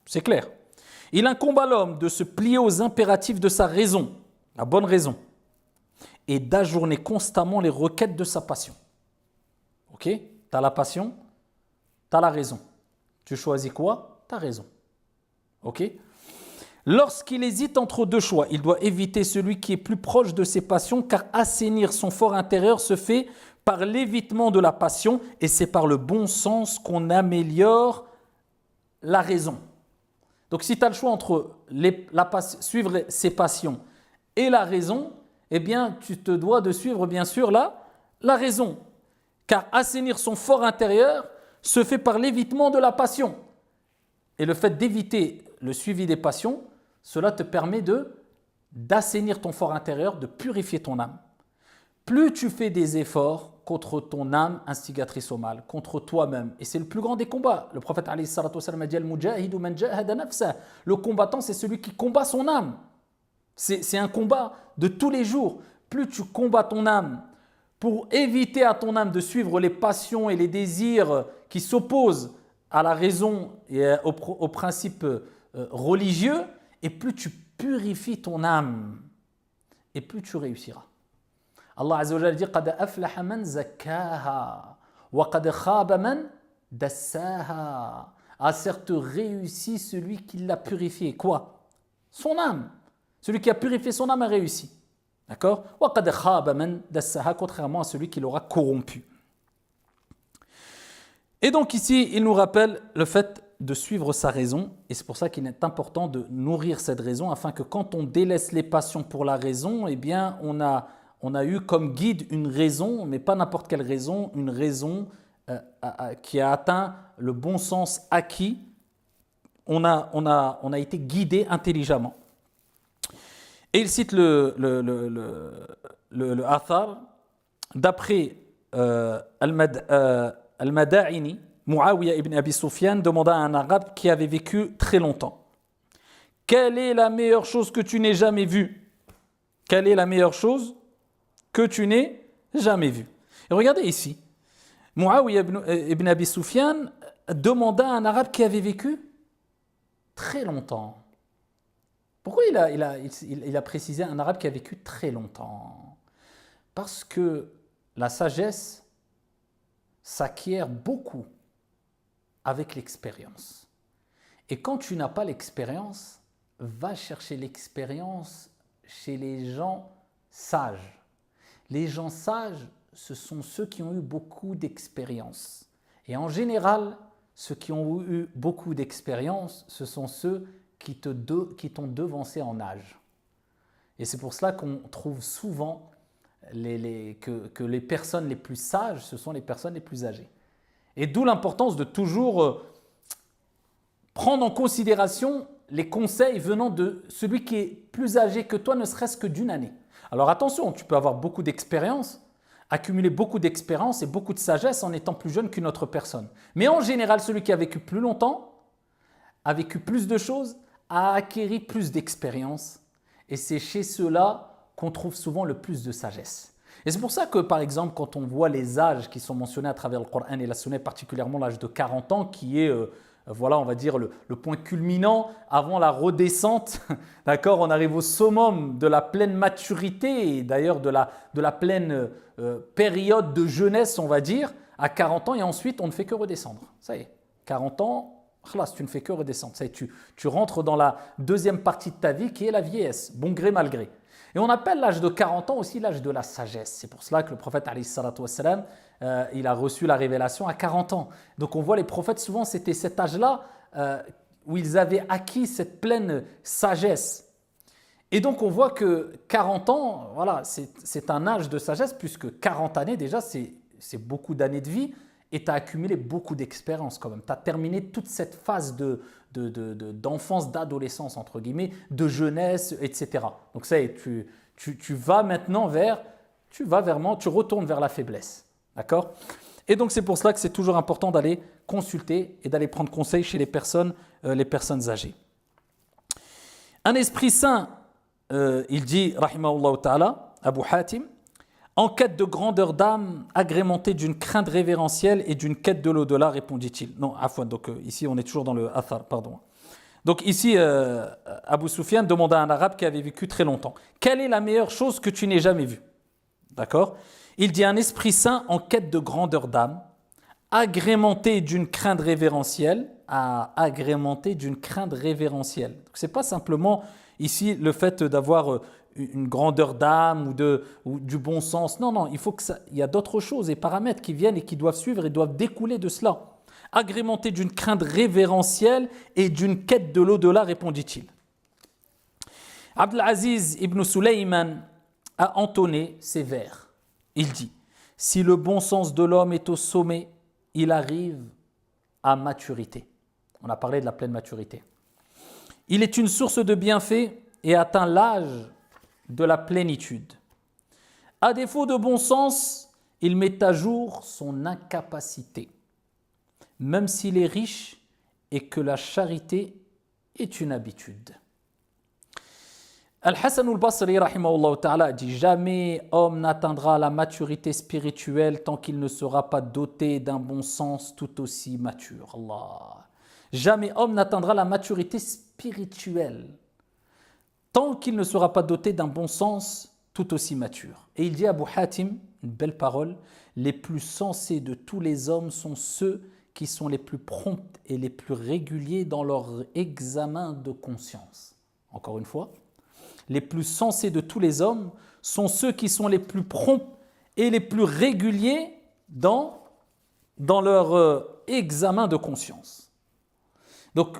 C'est clair. Il incombe à l'homme de se plier aux impératifs de sa raison, la bonne raison, et d'ajourner constamment les requêtes de sa passion. Ok? Tu as la passion, tu as la raison. Tu choisis quoi? Tu as raison. Ok? Lorsqu'il hésite entre deux choix, il doit éviter celui qui est plus proche de ses passions, car assainir son fort intérieur se fait par l'évitement de la passion, et c'est par le bon sens qu'on améliore la raison. Donc si tu as le choix entre suivre ses passions et la raison, eh bien tu te dois de suivre bien sûr la raison. Car assainir son fort intérieur se fait par l'évitement de la passion. Et le fait d'éviter le suivi des passions, cela te permet d'assainir ton fort intérieur, de purifier ton âme. Plus tu fais des efforts contre ton âme instigatrice au mal, contre toi-même, et c'est le plus grand des combats. Le prophète alayhi salatu wa sallam a dit Al-mujahidu man jahada nafsa. Le combattant, c'est celui qui combat son âme. C'est un combat de tous les jours. Plus tu combats ton âme pour éviter à ton âme de suivre les passions et les désirs qui s'opposent à la raison et aux principes religieux, et plus tu purifies ton âme, et plus tu réussiras. Allah Azza wa Jalla dit qad aflaha man zakkaha wa qad khaba man dassaha. A certes réussi celui qui l'a purifié. Quoi? Son âme. Celui qui a purifié son âme a réussi. D'accord? Wa qad khaba man dassaha, contrairement à celui qui l'aura corrompu. Et donc ici, il nous rappelle le fait de suivre sa raison, et c'est pour ça qu'il est important de nourrir cette raison, afin que quand on délaisse les passions pour la raison, eh bien on a eu comme guide une raison, mais pas n'importe quelle raison, une raison qui a atteint le bon sens acquis. On a été guidé intelligemment. Et il cite le athar d'après Al-Mada'ini. Muawiyah ibn Abi Sufyan demanda à un arabe qui avait vécu très longtemps: quelle est la meilleure chose que tu n'aies jamais vue? Quelle est la meilleure chose que tu n'aies jamais vue? Et regardez ici, Muawiyah ibn Abi Sufyan demanda à un arabe qui avait vécu très longtemps. Pourquoi il a précisé un arabe qui a vécu très longtemps? Parce que la sagesse s'acquiert beaucoup avec l'expérience. Et quand tu n'as pas l'expérience, va chercher l'expérience chez les gens sages. Les gens sages, ce sont ceux qui ont eu beaucoup d'expérience. Et en général, ceux qui ont eu beaucoup d'expérience, ce sont ceux qui t'ont devancé en âge. Et c'est pour cela qu'on trouve souvent que les personnes les plus sages, ce sont les personnes les plus âgées. Et d'où l'importance de toujours prendre en considération les conseils venant de celui qui est plus âgé que toi, ne serait-ce que d'une année. Alors attention, tu peux avoir beaucoup d'expérience, accumuler beaucoup d'expérience et beaucoup de sagesse en étant plus jeune qu'une autre personne. Mais en général, celui qui a vécu plus longtemps, a vécu plus de choses, a acquis plus d'expérience. Et c'est chez ceux-là qu'on trouve souvent le plus de sagesse. Et c'est pour ça que, par exemple, quand on voit les âges qui sont mentionnés à travers le Coran et la Sunna, particulièrement l'âge de 40 ans, qui est, voilà, on va dire, le point culminant avant la redescente, d'accord, on arrive au summum de la pleine maturité et d'ailleurs de la pleine période de jeunesse, on va dire, à 40 ans, et ensuite, on ne fait que redescendre. Ça y est, 40 ans, khlas, tu ne fais que redescendre. Ça y est, tu rentres dans la deuxième partie de ta vie qui est la vieillesse, bon gré, mal gré. Et on appelle l'âge de 40 ans aussi l'âge de la sagesse. C'est pour cela que le prophète alayhi salatu wa salam, il a reçu la révélation à 40 ans. Donc on voit les prophètes, souvent c'était cet âge-là où ils avaient acquis cette pleine sagesse. Et donc on voit que 40 ans, voilà, c'est un âge de sagesse, puisque 40 années déjà, c'est beaucoup d'années de vie, et tu as accumulé beaucoup d'expérience quand même. Tu as terminé toute cette phase d'enfance, d'adolescence, entre guillemets, de jeunesse, etc. Donc ça y est, tu vas maintenant tu retournes vers la faiblesse. D'accord? Et donc c'est pour cela que c'est toujours important d'aller consulter et d'aller prendre conseil chez les personnes âgées. Un esprit sain, il dit, rahimahullah ta'ala, Abu Hatim, en quête de grandeur d'âme, agrémentée d'une crainte révérentielle et d'une quête de l'au-delà, répondit-il. Non, afwan, donc ici on est toujours dans le athar, pardon. Donc ici, Abu Sufyan demanda à un arabe qui avait vécu très longtemps: quelle est la meilleure chose que tu n'aies jamais vue? D'accord? Il dit un esprit saint en quête de grandeur d'âme, agrémenté d'une crainte révérentielle, agrémenté d'une crainte révérentielle. Ce n'est pas simplement ici le fait d'avoir une grandeur d'âme ou du bon sens. Non, non, il y a d'autres choses et paramètres qui viennent et qui doivent suivre et doivent découler de cela. Agrémenté d'une crainte révérentielle et d'une quête de l'au-delà, répondit-il. Abdelaziz ibn Suleyman a entonné ces vers. Il dit, si le bon sens de l'homme est au sommet, il arrive à maturité. On a parlé de la pleine maturité. Il est une source de bienfaits et atteint l'âge de la plénitude. À défaut de bon sens, il met à jour son incapacité, même s'il est riche et que la charité est une habitude. Al-Hassan al-Basri rahimahullah ta'ala dit « Jamais homme n'atteindra la maturité spirituelle tant qu'il ne sera pas doté d'un bon sens tout aussi mature. » Allah. Jamais homme n'atteindra la maturité spirituelle tant qu'il ne sera pas doté d'un bon sens tout aussi mature. Et il dit à Abu Hatim, une belle parole, « Les plus sensés de tous les hommes sont ceux qui sont les plus prompts et les plus réguliers dans leur examen de conscience. » Encore une fois, les plus sensés de tous les hommes sont ceux qui sont les plus prompts et les plus réguliers dans leur examen de conscience. Donc,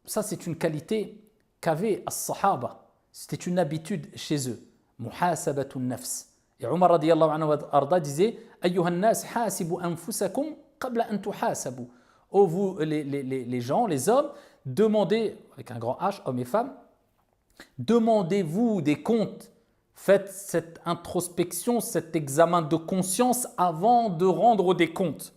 ça c'est une qualité qu'avaient as-sahaba. C'était une habitude chez eux. Muhasabatun nafs. Et Omar radiyallahu anhu arda disait « Ayyuhan nas hasibu anfusakum qabla an tuhasabu » Oh vous les gens, les hommes, demandez, avec un grand H, hommes et femmes, demandez-vous des comptes, faites cette introspection, cet examen de conscience avant de rendre des comptes.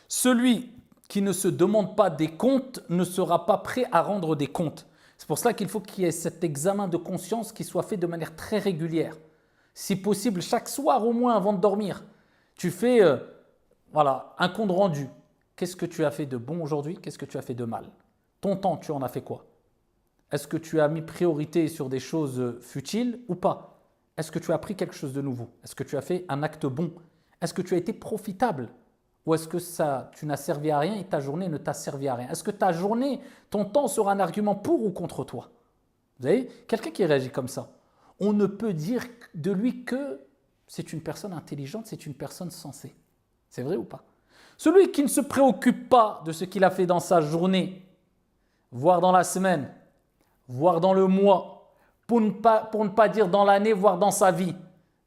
Celui qui ne se demande pas des comptes ne sera pas prêt à rendre des comptes. C'est pour cela qu'il faut qu'il y ait cet examen de conscience qui soit fait de manière très régulière. Si possible, chaque soir au moins avant de dormir, tu fais un compte rendu. Qu'est-ce que tu as fait de bon aujourd'hui? Qu'est-ce que tu as fait de mal? Ton temps, tu en as fait quoi? Est-ce que tu as mis priorité sur des choses futiles ou pas? Est-ce que tu as appris quelque chose de nouveau? Est-ce que tu as fait un acte bon? Est-ce que tu as été profitable? Ou est-ce que tu n'as servi à rien et ta journée ne t'a servi à rien? Est-ce que ta journée, ton temps sera un argument pour ou contre toi? Vous savez, quelqu'un qui réagit comme ça, on ne peut dire de lui que c'est une personne intelligente, c'est une personne sensée. C'est vrai ou pas? Celui qui ne se préoccupe pas de ce qu'il a fait dans sa journée, voire dans la semaine, voire dans le mois, pour ne pas dire dans l'année, voire dans sa vie.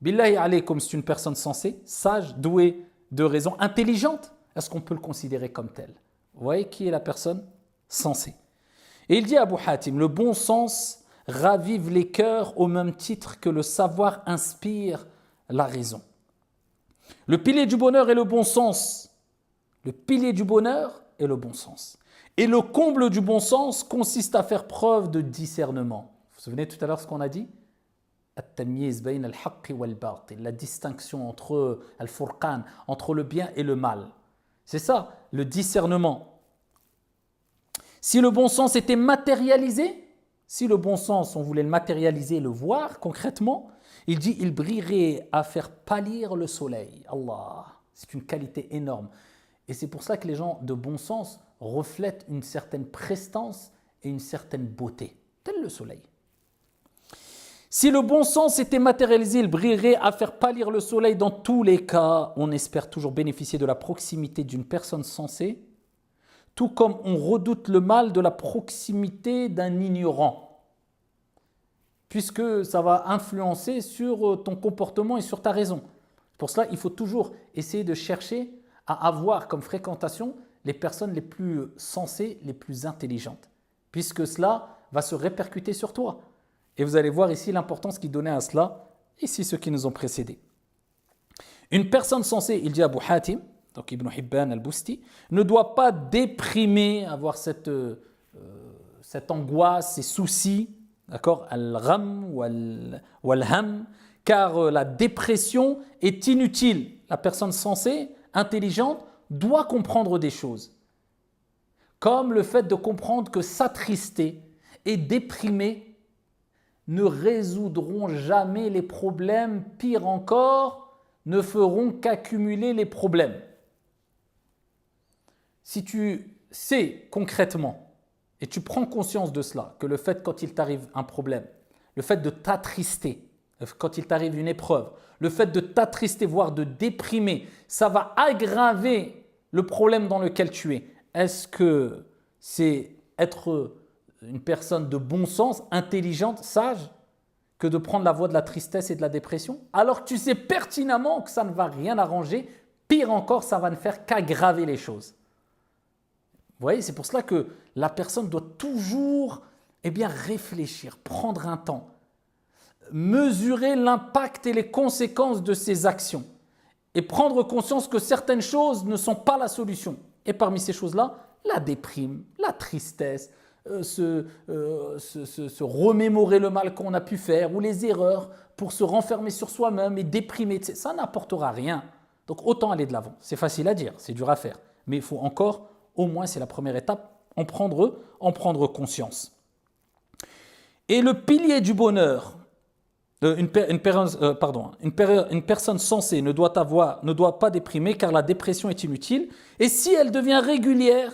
Billahi alaykum, c'est une personne sensée, sage, douée de raison, intelligente. Est-ce qu'on peut le considérer comme tel? Vous voyez qui est la personne sensée? Et il dit à Abu Hatim, le bon sens ravive les cœurs au même titre que le savoir inspire la raison. Le pilier du bonheur est le bon sens. Le pilier du bonheur est le bon sens. Et le comble du bon sens consiste à faire preuve de discernement. Vous vous souvenez tout à l'heure ce qu'on a dit? La distinction entre al-furqan, entre le bien et le mal. C'est ça, le discernement. Si le bon sens était matérialisé, si le bon sens, on voulait le matérialiser, le voir concrètement, il dit, il brillerait à faire pâlir le soleil. Allah, c'est une qualité énorme. Et c'est pour ça que les gens de bon sens reflètent une certaine prestance et une certaine beauté, tel le soleil. Si le bon sens était matérialisé, il brillerait à faire pâlir le soleil. Dans tous les cas, on espère toujours bénéficier de la proximité d'une personne sensée, tout comme on redoute le mal de la proximité d'un ignorant, puisque ça va influencer sur ton comportement et sur ta raison. Pour cela, il faut toujours essayer de chercher à avoir comme fréquentation les personnes les plus sensées, les plus intelligentes, puisque cela va se répercuter sur toi. Et vous allez voir ici l'importance qu'il donnait à cela, ici ceux qui nous ont précédés. Une personne sensée, il dit Abu Hatim, donc Ibn Hibban al-Busti, ne doit pas déprimer, avoir cette angoisse, ces soucis, d'accord, al-gham ou al-ham, car la dépression est inutile. La personne sensée, intelligente, doit comprendre des choses, comme le fait de comprendre que s'attrister et déprimer ne résoudront jamais les problèmes, pire encore, ne feront qu'accumuler les problèmes. Si tu sais concrètement et tu prends conscience de cela, que le fait quand il t'arrive un problème, le fait de t'attrister, quand il t'arrive une épreuve, le fait de t'attrister, voire de déprimer, ça va aggraver le problème dans lequel tu es. Est-ce que c'est être une personne de bon sens, intelligente, sage, que de prendre la voie de la tristesse et de la dépression, alors que tu sais pertinemment que ça ne va rien arranger, pire encore, ça va ne faire qu'aggraver les choses. Vous voyez, c'est pour cela que la personne doit toujours réfléchir, prendre un temps, mesurer l'impact et les conséquences de ses actions et prendre conscience que certaines choses ne sont pas la solution. Et parmi ces choses-là, la déprime, la tristesse, se remémorer le mal qu'on a pu faire ou les erreurs pour se renfermer sur soi-même et déprimer, ça n'apportera rien. Donc autant aller de l'avant. C'est facile à dire, c'est dur à faire. Mais il faut encore, au moins c'est la première étape, en prendre conscience. Et le pilier du bonheur, une personne sensée ne doit pas déprimer car la dépression est inutile. Et si elle devient régulière,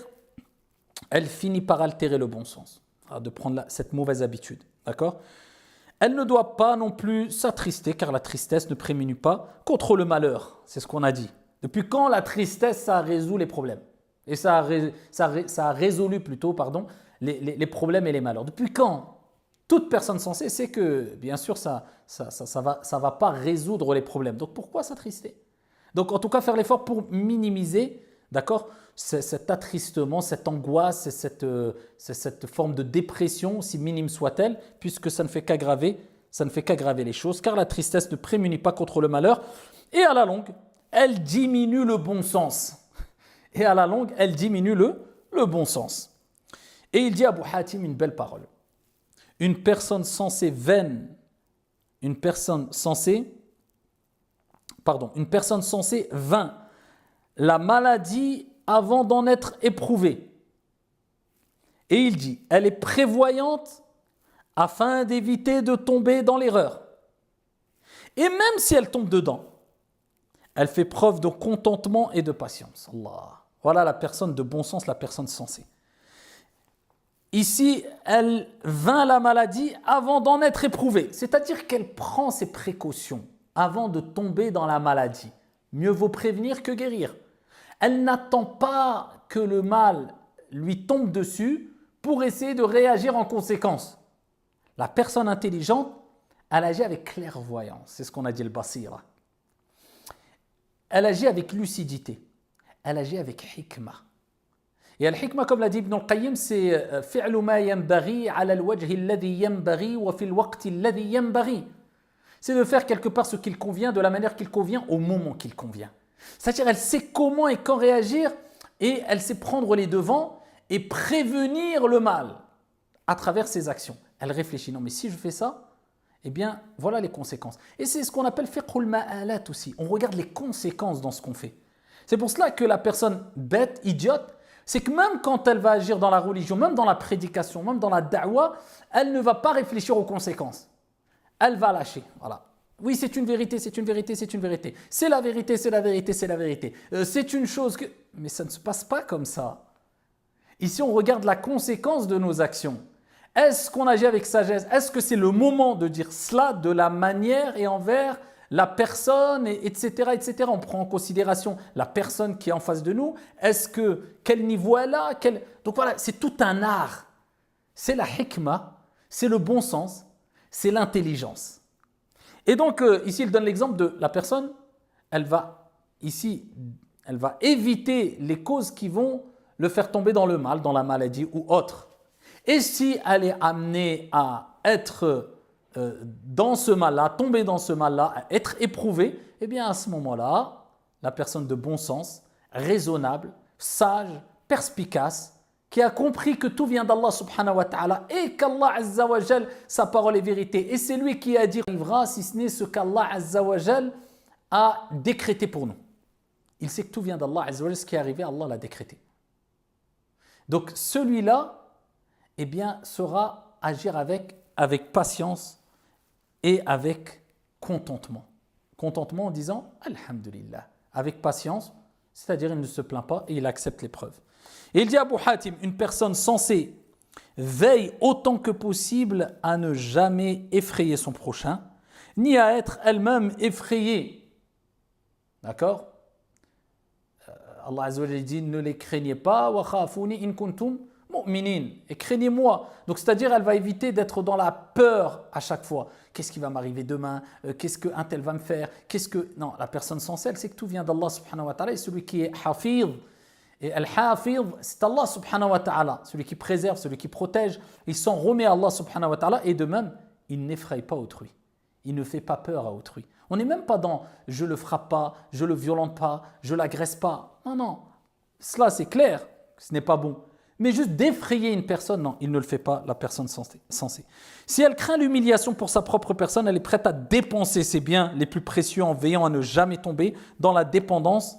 elle finit par altérer le bon sens, de prendre cette mauvaise habitude. D'accord ? Elle ne doit pas non plus s'attrister car la tristesse ne prémunit pas contre le malheur. C'est ce qu'on a dit. Depuis quand la tristesse, ça résout les problèmes ? Et ça a résolu plutôt, les problèmes et les malheurs. Depuis quand ? Toute personne sensée sait que, bien sûr, ça va pas résoudre les problèmes. Donc, pourquoi s'attrister ? Donc, en tout cas, faire l'effort pour minimiser, d'accord, cet attristement, cette angoisse, cette forme de dépression, si minime soit-elle, puisque ça ne fait qu'aggraver les choses, car la tristesse ne prémunit pas contre le malheur, et à la longue, elle diminue le bon sens. Et à la longue, elle diminue le bon sens. Et il dit à Abu Hatim une belle parole. Une personne sensée vaine, une personne sensée vainc la maladie avant d'en être éprouvée. Et il dit, elle est prévoyante afin d'éviter de tomber dans l'erreur. Et même si elle tombe dedans, elle fait preuve de contentement et de patience. Allah. Voilà la personne de bon sens, la personne sensée. Ici, elle vainc la maladie avant d'en être éprouvée. C'est-à-dire qu'elle prend ses précautions avant de tomber dans la maladie. Mieux vaut prévenir que guérir. Elle n'attend pas que le mal lui tombe dessus pour essayer de réagir en conséquence. La personne intelligente, elle agit avec clairvoyance. C'est ce qu'on a dit, le basira. Elle agit avec lucidité. Elle agit avec hikmah. Et al-hikmah, comme l'a dit Ibn al-Qayyim, c'est fi'lu ma yanbaghi ala al-wajhi alladhi yanbaghi wa fi al-waqti alladhi yanbaghi. C'est de faire quelque part ce qu'il convient, de la manière qu'il convient, au moment qu'il convient. C'est-à-dire, elle sait comment et quand réagir et elle sait prendre les devants et prévenir le mal à travers ses actions. Elle réfléchit, non mais si je fais ça, eh bien voilà les conséquences. Et c'est ce qu'on appelle fiqhul ma'alat aussi. On regarde les conséquences dans ce qu'on fait. C'est pour cela que la personne bête, idiote, c'est que même quand elle va agir dans la religion, même dans la prédication, même dans la da'wa, elle ne va pas réfléchir aux conséquences. Elle va lâcher, voilà. Oui, c'est une vérité, c'est une vérité, c'est une vérité. C'est la vérité, c'est la vérité, c'est la vérité. C'est une chose que... Mais ça ne se passe pas comme ça. Ici, on regarde la conséquence de nos actions. Est-ce qu'on agit avec sagesse ? Est-ce que c'est le moment de dire cela de la manière et envers la personne, etc., etc. On prend en considération la personne qui est en face de nous. Quel niveau elle a ? Donc voilà, c'est tout un art. C'est la hikmah, c'est le bon sens, c'est l'intelligence. Et donc, ici, il donne l'exemple de la personne, elle va éviter les causes qui vont le faire tomber dans le mal, dans la maladie ou autre. Et si elle est amenée à être dans ce mal-là, tomber dans ce mal-là, à être éprouvée, eh bien à ce moment-là, la personne de bon sens, raisonnable, sage, perspicace, qui a compris que tout vient d'Allah subhanahu wa ta'ala et qu'Allah azza wa jal, sa parole est vérité. Et c'est lui qui a dit arrivera si ce n'est ce qu'Allah azza wa jal a décrété pour nous. Il sait que tout vient d'Allah azza wa jal, ce qui est arrivé, Allah l'a décrété. Donc celui-là, eh bien, saura agir avec avec patience et avec contentement. Contentement en disant Alhamdulillah, avec patience, c'est-à-dire il ne se plaint pas et il accepte l'épreuve. Et il dit à Abu Hatim, une personne sensée veille autant que possible à ne jamais effrayer son prochain, ni à être elle-même effrayée. D'accord? Allah Azza wa Jalla dit ne les craignez pas, wa khafuni in kuntum mu'minin, et craignez-moi. Donc c'est-à-dire elle va éviter d'être dans la peur à chaque fois. Qu'est-ce qui va m'arriver demain? Qu'est-ce qu'un tel va me faire? Non, la personne sensée, elle sait que tout vient d'Allah subhanahu wa ta'ala, et celui qui est hafidh, et al-hafidh, c'est Allah subhanahu wa ta'ala, celui qui préserve, celui qui protège, il s'en remet à Allah subhanahu wa ta'ala, et de même, il n'effraie pas autrui. Il ne fait pas peur à autrui. On n'est même pas dans « je le frappe pas, je le violente pas, je l'agresse pas ». Non, non, cela c'est clair, ce n'est pas bon. Mais juste d'effrayer une personne, non, il ne le fait pas, la personne sensée. Si elle craint l'humiliation pour sa propre personne, elle est prête à dépenser ses biens les plus précieux en veillant à ne jamais tomber dans la dépendance,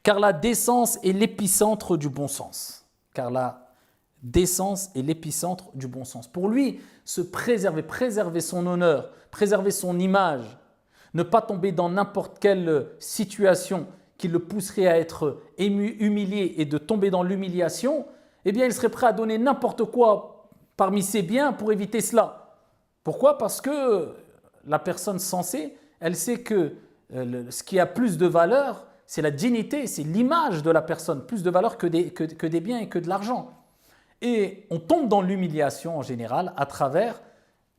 car la décence est l'épicentre du bon sens. Car la décence est l'épicentre du bon sens. Pour lui, se préserver son honneur, préserver son image, ne pas tomber dans n'importe quelle situation qui le pousserait à être humilié et de tomber dans l'humiliation, eh bien il serait prêt à donner n'importe quoi parmi ses biens pour éviter cela. Pourquoi? Parce que la personne sensée, elle sait que ce qui a plus de valeur, c'est la dignité, c'est l'image de la personne, plus de valeur que des biens et que de l'argent. Et on tombe dans l'humiliation en général à travers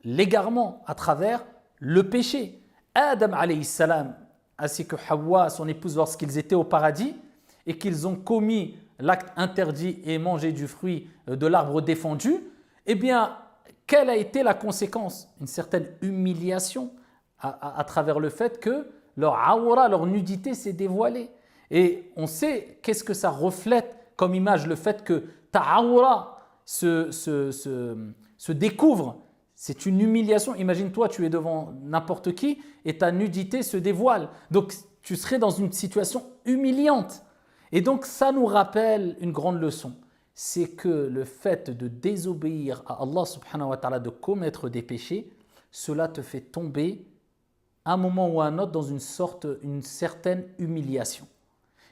l'égarement, à travers le péché. Adam alayhi salam, ainsi que Hawa, son épouse, lorsqu'ils étaient au paradis et qu'ils ont commis l'acte interdit et mangé du fruit de l'arbre défendu, eh bien, quelle a été la conséquence? Une certaine humiliation à travers le fait que leur awra, leur nudité s'est dévoilée. Et on sait qu'est-ce que ça reflète comme image, le fait que ta awra se découvre. C'est une humiliation. Imagine-toi, tu es devant n'importe qui et ta nudité se dévoile. Donc, tu serais dans une situation humiliante. Et donc, ça nous rappelle une grande leçon. C'est que le fait de désobéir à Allah subhanahu wa ta'ala, de commettre des péchés, cela te fait tomber à un moment ou à un autre dans une certaine humiliation.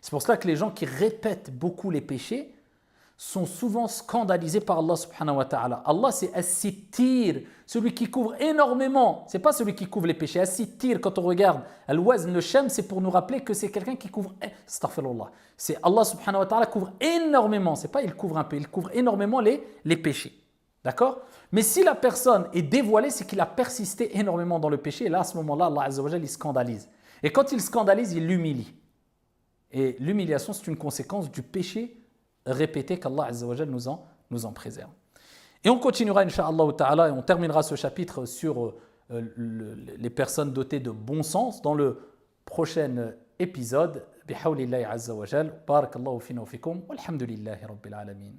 C'est pour cela que les gens qui répètent beaucoup les péchés sont souvent scandalisés par Allah subhanahu wa ta'ala. Allah c'est as-sittir, celui qui couvre énormément. Ce n'est pas celui qui couvre les péchés. As-sittir, quand on regarde al-wazn, le shem, c'est pour nous rappeler que c'est quelqu'un qui couvre. Astaghfirullah. C'est Allah subhanahu wa ta'ala couvre énormément. Ce n'est pas il couvre un peu, il couvre énormément les péchés. D'accord? Mais si la personne est dévoilée, c'est qu'il a persisté énormément dans le péché. Et là, à ce moment-là, Allah Azza wa Jalla, il scandalise. Et quand il scandalise, il l'humilie. Et l'humiliation, c'est une conséquence du péché répété qu'Allah Azza wa Jalla nous en préserve. Et on continuera, Inch'Allah ta'ala, et on terminera ce chapitre sur les personnes dotées de bon sens dans le prochain épisode. Bihawlillahi Azza wa Jalla. Barakallahu fina wa fikum. Walhamdulillahi Rabbil Alamin.